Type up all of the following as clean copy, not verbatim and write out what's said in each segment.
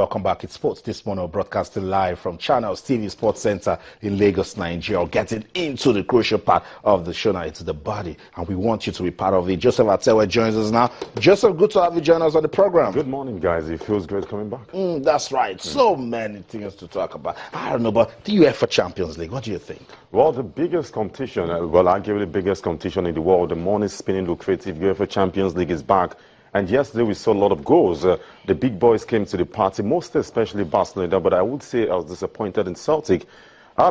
Welcome back. It's Sports This Morning, broadcasting live from Channels TV Sports Center in Lagos, Nigeria. Getting into the crucial part of the show now. It's the body, and we want you to be part of it. Joseph Atewe joins us now. Joseph, good to have you join us on the program. Good morning, guys. It feels great coming back. That's right. So many things to talk about. I don't know, but the UEFA Champions League, what do you think? Well, the biggest competition, arguably the biggest competition in the world, the money spinning lucrative UEFA Champions League is back. And yesterday we saw a lot of goals. The big boys came to the party, most especially Barcelona, but I would say I was disappointed in Celtic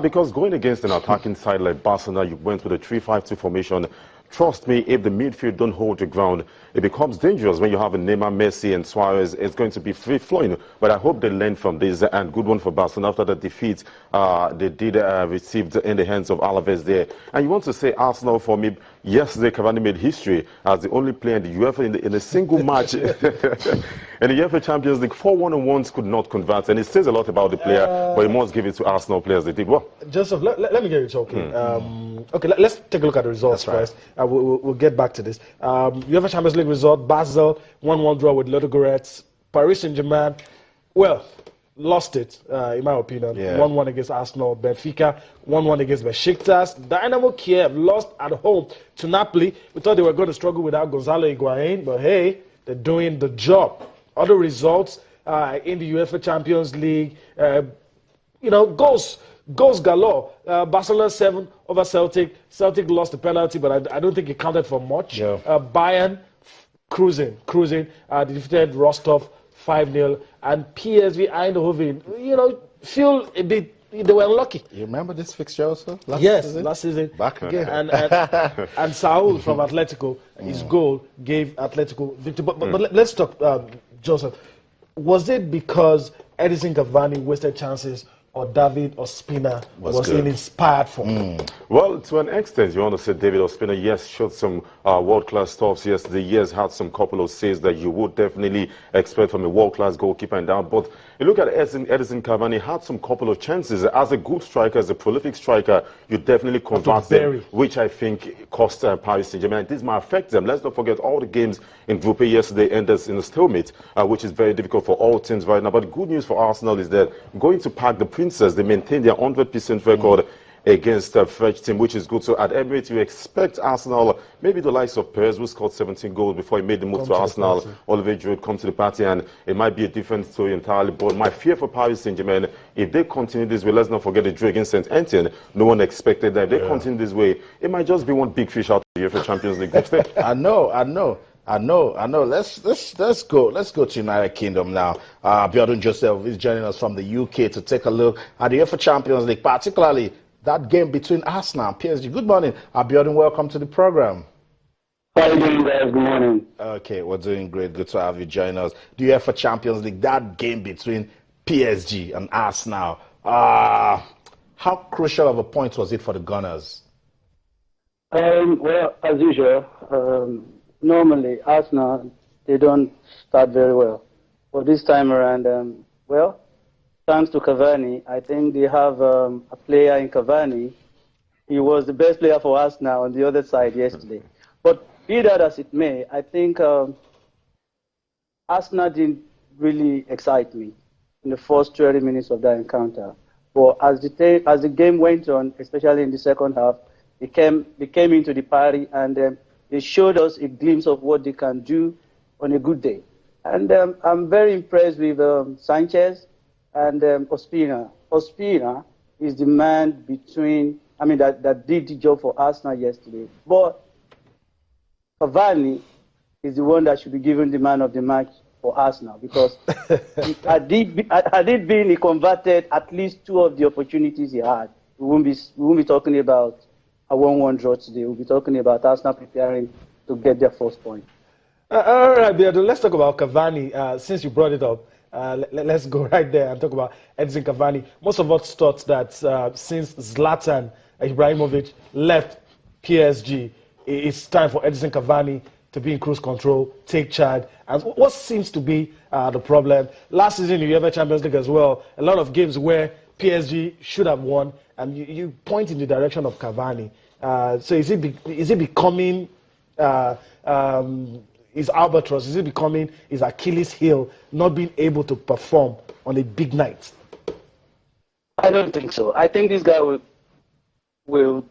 because going against an attacking side like Barcelona, you went with a 3-5-2 formation. Trust me, if the midfield don't hold the ground, it becomes dangerous when you have a Neymar, Messi, and Suarez. It's going to be free-flowing. But I hope they learn from this, and good one for Barcelona after the defeat they did receive in the hands of Alaves there. And you want to say Arsenal for me? Yesterday, Cavani made history as the only player in the UEFA in a single match in the UEFA Champions League. 4 1-on-1s could not convert, and it says a lot about the player. But you must give it to Arsenal players. They did well. Joseph, let me get you talking. Okay, let's take a look at the results first. We'll get back to this. UEFA Champions League result: Basel 1-1 draw with Ludogorets. Paris Saint-Germain, well, lost it in my opinion. 1-1 against Arsenal. Benfica 1-1 against Besiktas. Dynamo Kiev lost at home to Napoli. We thought they were going to struggle without Gonzalo Higuain, but hey, they're doing the job. Other results in the UEFA Champions League, goals galore. Barcelona 7 over Celtic. Celtic lost the penalty, but I don't think it counted for much. Bayern cruising. They defeated Rostov 5-0, and PSV Eindhoven, feel a bit, they were unlucky. You remember this fixture also? Last season. Back again. And Saul from Atletico, his goal gave Atletico victory. But let's talk, Joseph. Was it because Edison Cavani wasted chances, or David Ospina was in inspired form? Well, to an extent, you want to say David Ospina, yes, showed some world-class stuff yesterday. Yes, had some couple of saves that you would definitely expect from a world-class goalkeeper and down. But you look at Edison Cavani, had some couple of chances. As a good striker, as a prolific striker, you definitely convert them, which I think cost Paris Saint-Germain. This might affect them. Let's not forget all the games in Group A yesterday ended in a stalemate, which is very difficult for all teams right now. But the good news for Arsenal is that going to Parc des Princes, they maintain their 100% record against the French team, which is good. So at Emirates, you expect Arsenal, maybe the likes of Perez, who scored 17 goals before he made the move to Arsenal, Olivier Giroud come to the party, and it might be a different story entirely. But my fear for Paris Saint-Germain, if they continue this way, let's not forget the draw against Saint-Etienne. No one expected that. If they continue this way, it might just be one big fish out of the UEFA Champions League group stage. I know. Let's go to United Kingdom now. Abiodun Joseph is joining us from the UK to take a look at the UEFA Champions League, particularly that game between Arsenal and PSG. Good morning, Abiodun. Welcome to the program. How are you doing, guys? Good morning. Okay, we're doing great. Good to have you join us. The UEFA Champions League, that game between PSG and Arsenal. How crucial of a point was it for the Gunners? Well, as usual, normally Arsenal, they don't start very well. But this time around, thanks to Cavani, I think they have a player in Cavani. He was the best player for Arsenal on the other side yesterday. But be that as it may, I think Arsenal didn't really excite me in the first 30 minutes of that encounter. But as the game went on, especially in the second half, they came into the party, and they showed us a glimpse of what they can do on a good day. And I'm very impressed with Sanchez and Ospina. Ospina is the man that did the job for Arsenal yesterday. But Cavani is the one that should be given the man of the match for Arsenal, because had it been he converted at least 2 of the opportunities he had, we won't be talking about a 1-1 draw today. We'll be talking about Arsenal preparing to get their first point. All right, Beardo, let's talk about Cavani. Since you brought it up, let's go right there and talk about Edison Cavani. Most of us thought that since Zlatan Ibrahimovic left PSG, it's time for Edison Cavani to be in cruise control, take charge. And what seems to be the problem? Last season, you have a Champions League as well. A lot of games where PSG should have won, and you point in the direction of Cavani. So is it becoming his albatross? Is it becoming his Achilles heel, not being able to perform on a big night? I don't think so. I think this guy will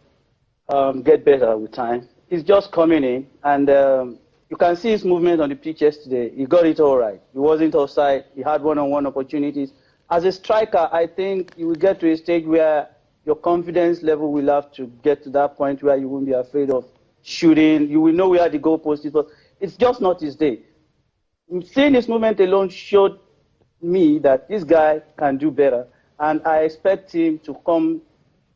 get better with time. He's just coming in, and you can see his movement on the pitch yesterday. He got it all right. He wasn't offside. He had one-on-one opportunities. As a striker, I think you will get to a stage where your confidence level will have to get to that point where you won't be afraid of shooting. You will know where the goalpost is, but it's just not his day. Seeing his movement alone showed me that this guy can do better, and I expect him to come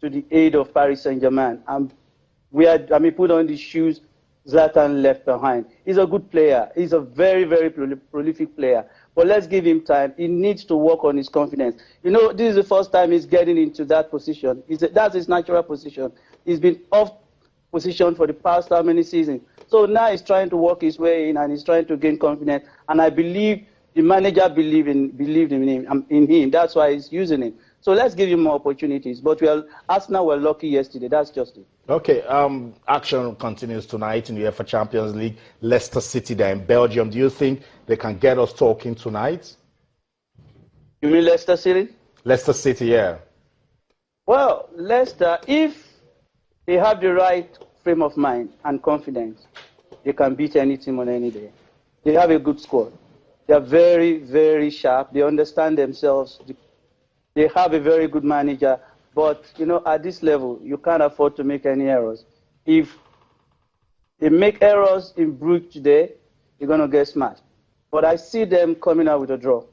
to the aid of Paris Saint-Germain. Put on the shoes Zlatan left behind. He's a good player. He's a very, very prolific player. But let's give him time. He needs to work on his confidence. You know, this is the first time he's getting into that position. That's his natural position. He's been off position for the past how many seasons. So now he's trying to work his way in, and he's trying to gain confidence. And I believe the manager believed in him. That's why he's using him. So let's give him more opportunities. But Arsenal were lucky yesterday. That's just it. Okay, action continues tonight in the UEFA Champions League. Leicester City, they're in Belgium. Do you think they can get us talking tonight? You mean Leicester City? Leicester City, yeah. Well, Leicester, if they have the right frame of mind and confidence, they can beat any team on any day. They have a good squad. They are very, very sharp. They understand themselves. They have a very good manager. But, you know, at this level, you can't afford to make any errors. If they make errors in Brugge today, you're going to get smashed. But I see them coming out with a draw.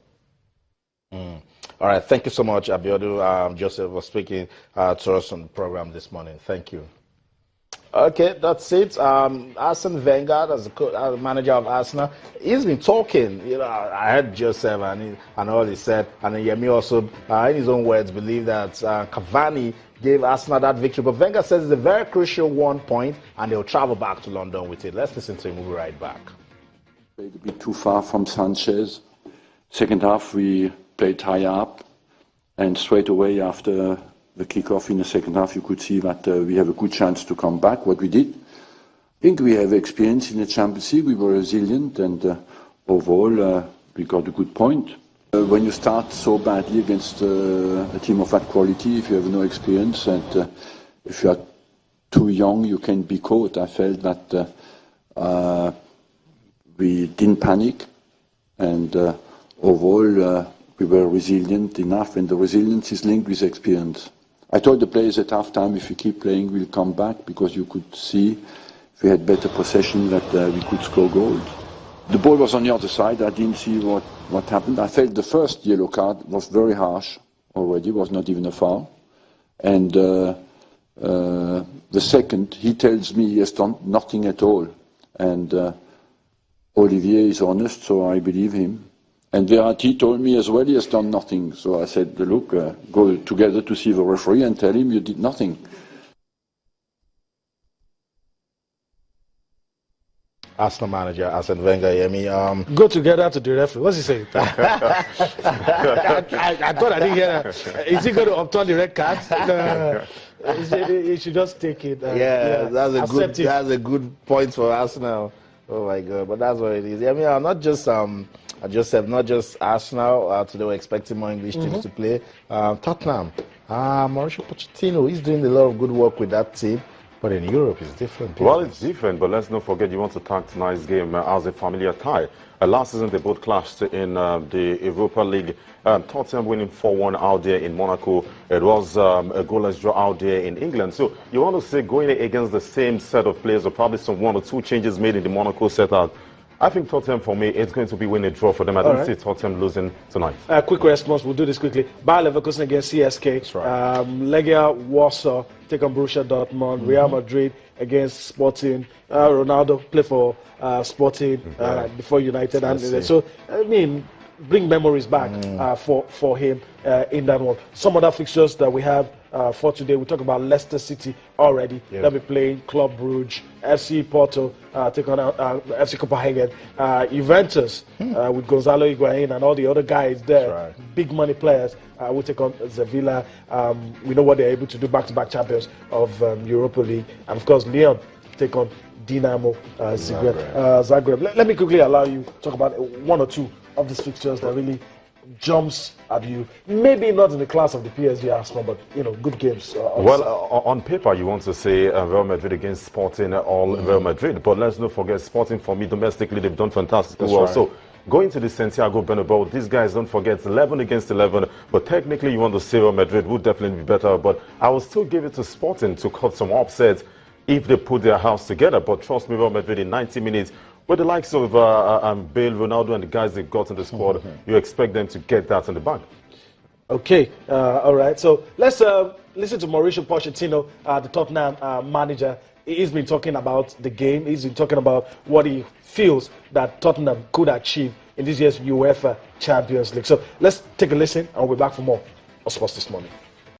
All right. Thank you so much, Abiodun. Joseph was speaking to us on the program this morning. Thank you. Okay, that's it. Arsene Wenger, as the manager of Arsenal, he's been talking. You know, I heard Joseph and all he said, and then Yemi also, in his own words, believe that Cavani gave Arsenal that victory. But Wenger says it's a very crucial 1 point, and they'll travel back to London with it. Let's listen to him. We'll be right back. Played a bit too far from Sanchez. Second half, we played high up, and straight away after the kick-off in the second half, you could see that we have a good chance to come back, what we did. I think we have experience in the Champions League. We were resilient, and overall, we got a good point. When you start so badly against a team of that quality, if you have no experience, and if you are too young, you can be caught. I felt that we didn't panic, and overall, we were resilient enough, and the resilience is linked with experience. I told the players at half-time, if we keep playing, we'll come back, because you could see, if we had better possession, that we could score goals. The ball was on the other side. I didn't see what happened. I felt the first yellow card was very harsh already, was not even a foul. And the second, he tells me he has done nothing at all. And Olivier is honest, so I believe him. And Verratti told me as well he has done nothing. So I said, look, go together to see the referee and tell him you did nothing. Arsenal manager Arsene Wenger, Yemi. Go together to the referee. What's he saying? I thought I didn't hear that. Is he going to upturn the red card? He should just take it. That's a good point for Arsenal. Oh my God! But that's what it is. Yemi, not just not just Arsenal. Today we're expecting more English teams to play. Tottenham, Mauricio Pochettino, he's doing a lot of good work with that team. But in Europe, it's different. Well, it's different, but let's not forget, you want to tag tonight's game as a familiar tie. Last season, they both clashed in the Europa League. Tottenham winning 4-1 out there in Monaco. It was a goalless draw out there in England. So you want to say going against the same set of players, or probably some 1 or 2 changes made in the Monaco setup. I think Tottenham, for me, it's going to be winning a draw for them. I don't see Tottenham losing tonight. Quick response. We'll do this quickly. Bayer Leverkusen against CSK. That's right. Legia Warsaw take on Borussia Dortmund. Real Madrid against Sporting. Ronaldo play for Sporting before United. And so, I mean, bring memories back for him in that one. Some other fixtures that we have for today, we talk about Leicester City already. Yeah. They'll be playing Club Brugge, FC Porto, take on FC Copenhagen, Juventus with Gonzalo Higuain and all the other guys there, big money players. We'll take on Sevilla. We know what they're able to do, back-to-back champions of Europa League. And of course, Lyon take on Dinamo Zagreb. Let me quickly allow you to talk about one or two of these fixtures that really jumps at you. Maybe not in the class of the PSG Arsenal, but good games. Well, on paper, you want to say Real Madrid against Sporting or Real Madrid, but let's not forget Sporting. For me, domestically, they've done fantastic. That's well. Right. So going to the Santiago Bernabeu, these guys, don't forget, 11 against 11. But technically, you want to say Real Madrid would definitely be better. But I will still give it to Sporting to cut some upsets if they put their house together. But trust me, Real Madrid in 90 minutes. With the likes of Bale, Ronaldo, and the guys they've got in the squad, you expect them to get that in the bag. Okay, all right. So let's listen to Mauricio Pochettino, the Tottenham manager. He's been talking about the game. He's been talking about what he feels that Tottenham could achieve in this year's UEFA Champions League. So let's take a listen, and we'll be back for more on Sports This Morning.